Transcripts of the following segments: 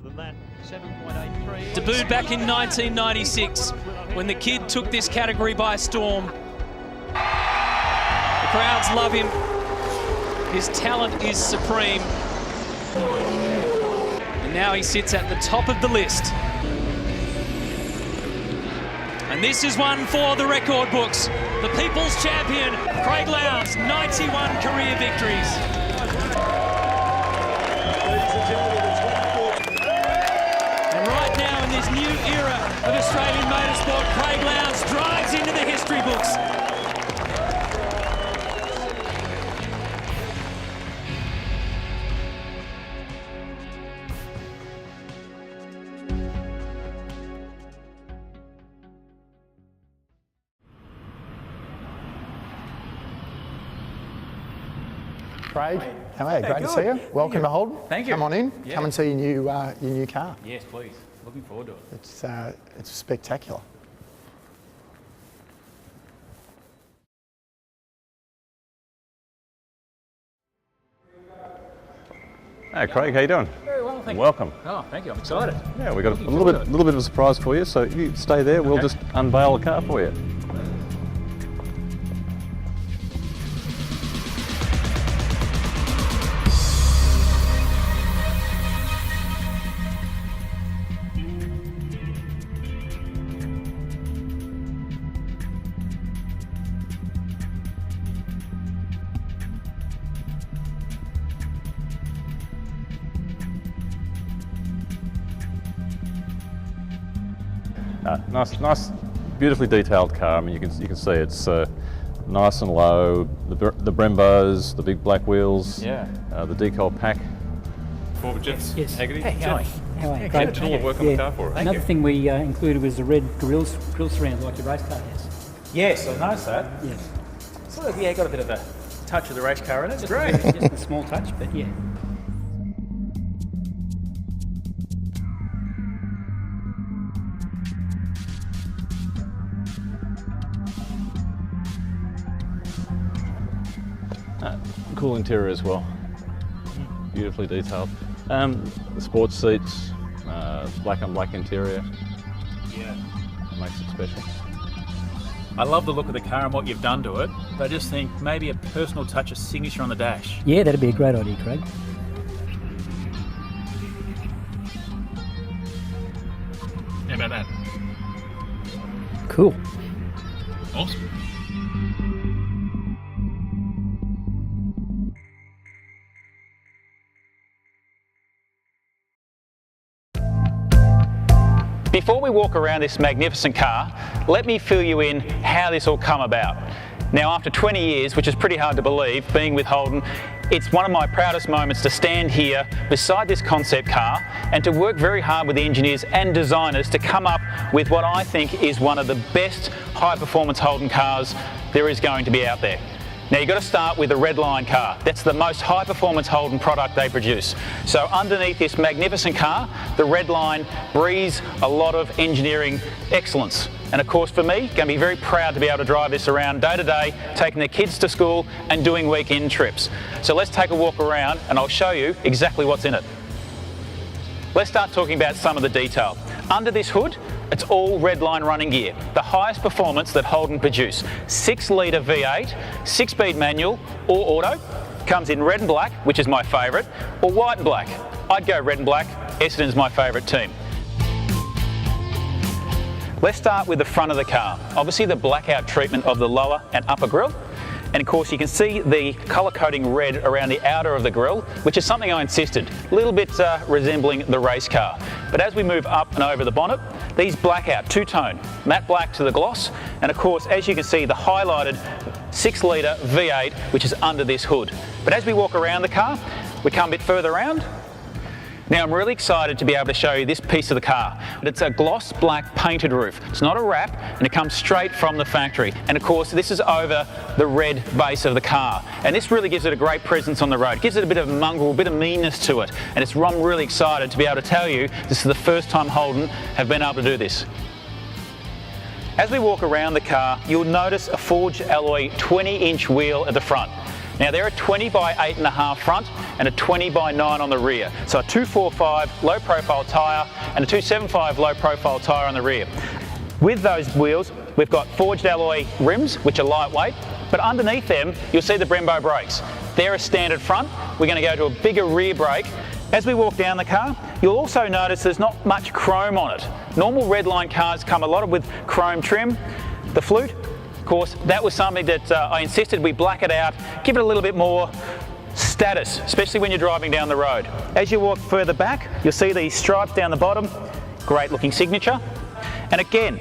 than that. 7.83. Debuted back in 1996 when the kid took this category by storm. The crowds love him. His talent is supreme. And now he sits at the top of the list. And this is one for the record books. The People's Champion, Craig Lowndes, 91 career victories. And right now in this new era of Australian motorsport, Craig Lowndes drives into the history books. Craig, how are you? Great to see you. Welcome to Holden. Thank you. Come on in. Yeah. Come and see your new car. Yes, please. Looking forward to it. It's spectacular. Hey Craig, how you doing? Very well, thank you. Welcome. Oh, thank you. I'm excited. Yeah, we got a little bit of a surprise for you. So if you stay there, we'll just unveil the car for you. Nice, beautifully detailed car. I mean, you can see it's nice and low. The Brembos, the big black wheels. Yeah. The decal pack. Forward Jets. Yes. Haggerty. Hey, how are you? How are you? Great. Did all the work on the car for us. Another thing we included was the red grill surround like your race car has. Yes, I noticed that. Yes. Sort of, yeah, got a bit of a touch of the race car in it. It's great. Just a small touch, but yeah. Cool interior as well. Beautifully detailed. The sports seats, black on black interior. Yeah. Makes it special. I love the look of the car and what you've done to it, but I just think maybe a personal touch, a signature on the dash. Yeah, that'd be a great idea, Craig. How about that? Cool. Awesome. Before we walk around this magnificent car, let me fill you in how this all come about. Now, after 20 years, which is pretty hard to believe, being with Holden, it's one of my proudest moments to stand here beside this concept car and to work very hard with the engineers and designers to come up with what I think is one of the best high-performance Holden cars there is going to be out there. Now you've got to start with the red line car. That's the most high performance Holden product they produce. So underneath this magnificent car, the red line breathes a lot of engineering excellence. And of course for me, going to be very proud to be able to drive this around day to day, taking the kids to school and doing weekend trips. So let's take a walk around and I'll show you exactly what's in it. Let's start talking about some of the detail. Under this hood, it's all redline running gear, the highest performance that Holden produce. 6-litre V8, 6-speed manual or auto, comes in red and black, which is my favourite, or white and black. I'd go red and black, Essendon's my favourite team. Let's start with the front of the car. Obviously the blackout treatment of the lower and upper grille. And of course you can see the colour coding red around the outer of the grille, which is something I insisted, a little bit resembling the race car. But as we move up and over the bonnet, these blackout, two-tone, matte black to the gloss, and of course as you can see the highlighted 6-litre V8 which is under this hood. But as we walk around the car, we come a bit further around. Now I'm really excited to be able to show you this piece of the car. It's a gloss black painted roof. It's not a wrap and it comes straight from the factory. And of course this is over the red base of the car. And this really gives it a great presence on the road. It gives it a bit of mongrel, a bit of meanness to it. And I'm really excited to be able to tell you this is the first time Holden have been able to do this. As we walk around the car, you'll notice a forged alloy 20-inch wheel at the front. Now they're a 20 by 8.5 front and a 20 by 9 on the rear. So a 245 low profile tyre and a 275 low profile tyre on the rear. With those wheels, we've got forged alloy rims, which are lightweight, but underneath them, you'll see the Brembo brakes. They're a standard front. We're going to go to a bigger rear brake. As we walk down the car, you'll also notice there's not much chrome on it. Normal redline cars come a lot with chrome trim. The flute, of course, that was something that I insisted we black it out, give it a little bit more status, especially when you're driving down the road. As you walk further back, you'll see these stripes down the bottom, great looking signature. And again,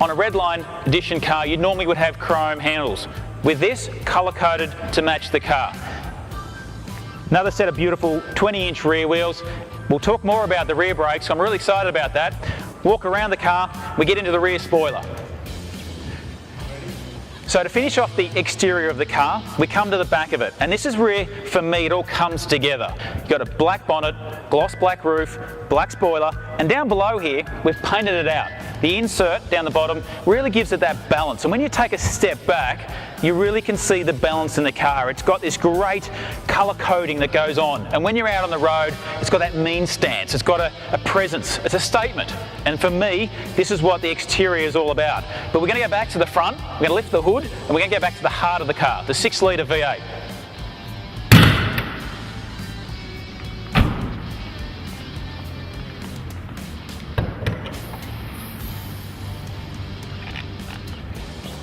on a Redline edition car, you normally would have chrome handles. With this, colour coded to match the car. Another set of beautiful 20-inch rear wheels. We'll talk more about the rear brakes, so I'm really excited about that. Walk around the car, we get into the rear spoiler. So to finish off the exterior of the car, we come to the back of it. And this is where, for me, it all comes together. You've got a black bonnet, gloss black roof, black spoiler, and down below here, we've painted it out. The insert down the bottom really gives it that balance. And when you take a step back, you really can see the balance in the car. It's got this great colour coding that goes on. And when you're out on the road, it's got that mean stance. It's got a presence. It's a statement. And for me, this is what the exterior is all about. But we're going to go back to the front, we're going to lift the hood, and we're going to go back to the heart of the car, the 6-litre V8.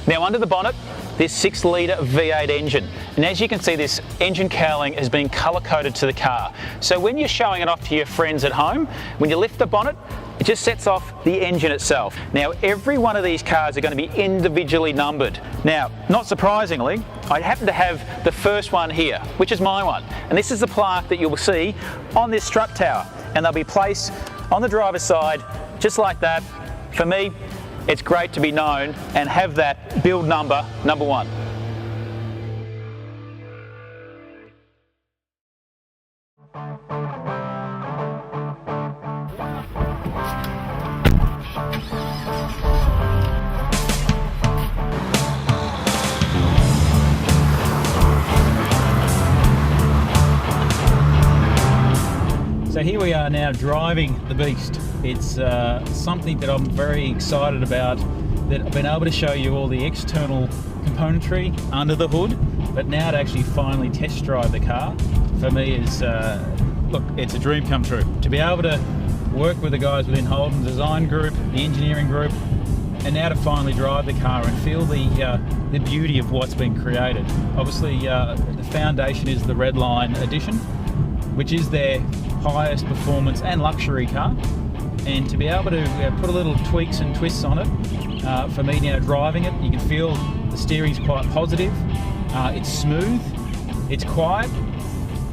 Now under the bonnet, this 6-litre V8 engine. And as you can see, this engine cowling has been colour-coded to the car. So when you're showing it off to your friends at home, when you lift the bonnet, it just sets off the engine itself. Now every one of these cars are going to be individually numbered. Now, not surprisingly, I happen to have the first one here, which is my one. And this is the plaque that you will see on this strut tower. And they'll be placed on the driver's side, just like that. For me, it's great to be known and have that build number 1. So here we are now driving the beast. It's something that I'm very excited about, that I've been able to show you all the external componentry under the hood, but now to actually finally test drive the car, for me is, look, it's a dream come true. To be able to work with the guys within Holden Design Group, the engineering group, and now to finally drive the car and feel the beauty of what's been created. Obviously, the foundation is the Redline edition, which is their highest performance and luxury car, and to be able to put a little tweaks and twists on it, for me now driving it, you can feel the steering's quite positive, it's smooth, it's quiet,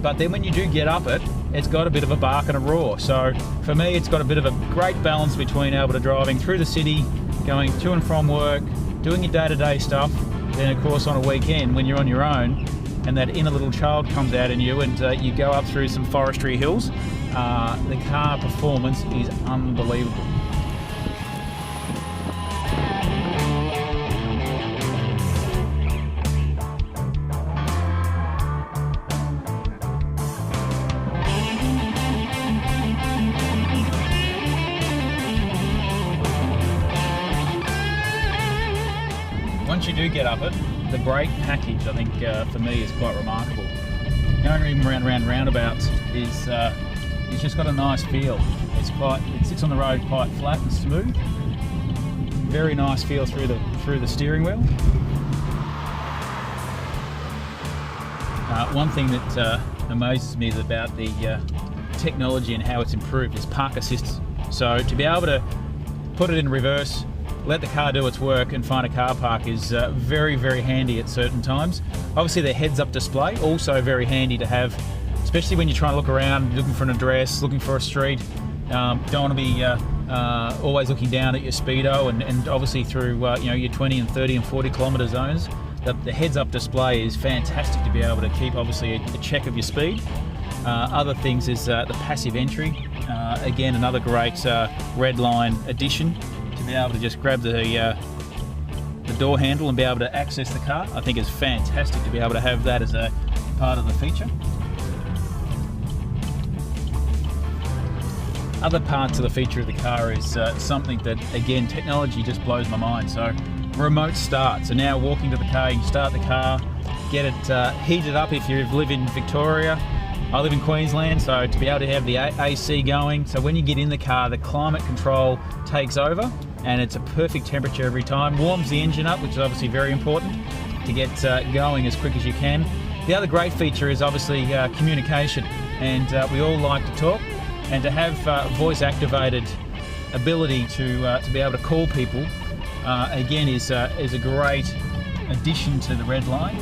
but then when you do get up it, it's got a bit of a bark and a roar. So for me, it's got a bit of a great balance between able to driving through the city, going to and from work, doing your day-to-day stuff, then of course on a weekend when you're on your own, and that inner little child comes out in you and you go up through some forestry hills, the car performance is unbelievable. Once you do get up it, the brake package, I think, for me is quite remarkable. Going even around roundabouts is it's just got a nice feel. It sits on the road quite flat and smooth. Very nice feel through the steering wheel. One thing that amazes me is about the technology and how it's improved is park assist. So to be able to put it in reverse, let the car do its work and find a car park is very, very handy at certain times. Obviously the heads-up display, also very handy to have, especially when you're trying to look around, looking for an address, looking for a street. Don't want to be always looking down at your speedo and obviously through your 20 and 30 and 40 kilometre zones. The heads-up display is fantastic to be able to keep obviously a check of your speed. Other things is the passive entry. Again, another great Redline addition. To be able to just grab the door handle and be able to access the car, I think is fantastic to be able to have that as part of the feature. Other parts of the feature of the car is something that, again, technology just blows my mind. So remote start. So now walking to the car, you can start the car, get it heated up if you live in Victoria. I live in Queensland, so to be able to have the AC going. So when you get in the car, the climate control takes over and it's a perfect temperature every time. Warms the engine up, which is obviously very important to get going as quick as you can. The other great feature is obviously communication, and we all like to talk. And to have voice-activated ability to be able to call people, again, is a great addition to the Red Line.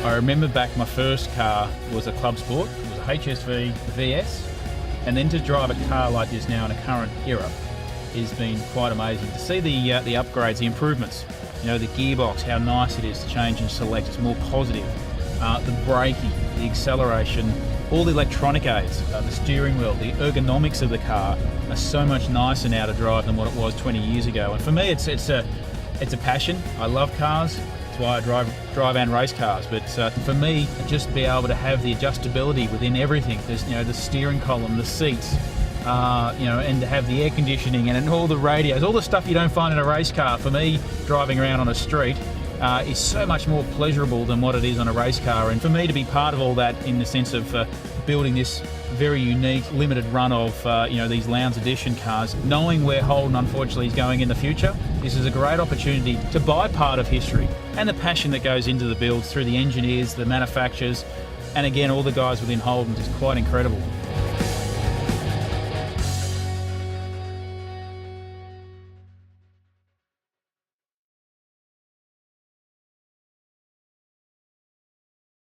I remember back, my first car was a Club Sport. It was a HSV VS, and then to drive a car like this now in a current era has been quite amazing. To see the upgrades, the improvements, you know, the gearbox, how nice it is to change and select, it's more positive. The braking, the acceleration, all the electronic aids, the steering wheel, the ergonomics of the car are so much nicer now to drive than what it was 20 years ago. And for me, it's a passion. I love cars. That's why I drive and race cars. But for me, just be able to have the adjustability within everything. There's, you know, the steering column, the seats, you know, and to have the air conditioning and all the radios, all the stuff you don't find in a race car. For me, driving around on a street is so much more pleasurable than what it is on a race car. And for me to be part of all that in the sense of building this very unique limited run of you know, these Lowndes edition cars, knowing where Holden unfortunately is going in the future, this is a great opportunity to buy part of history and the passion that goes into the builds through the engineers, the manufacturers, and again all the guys within Holden is quite incredible.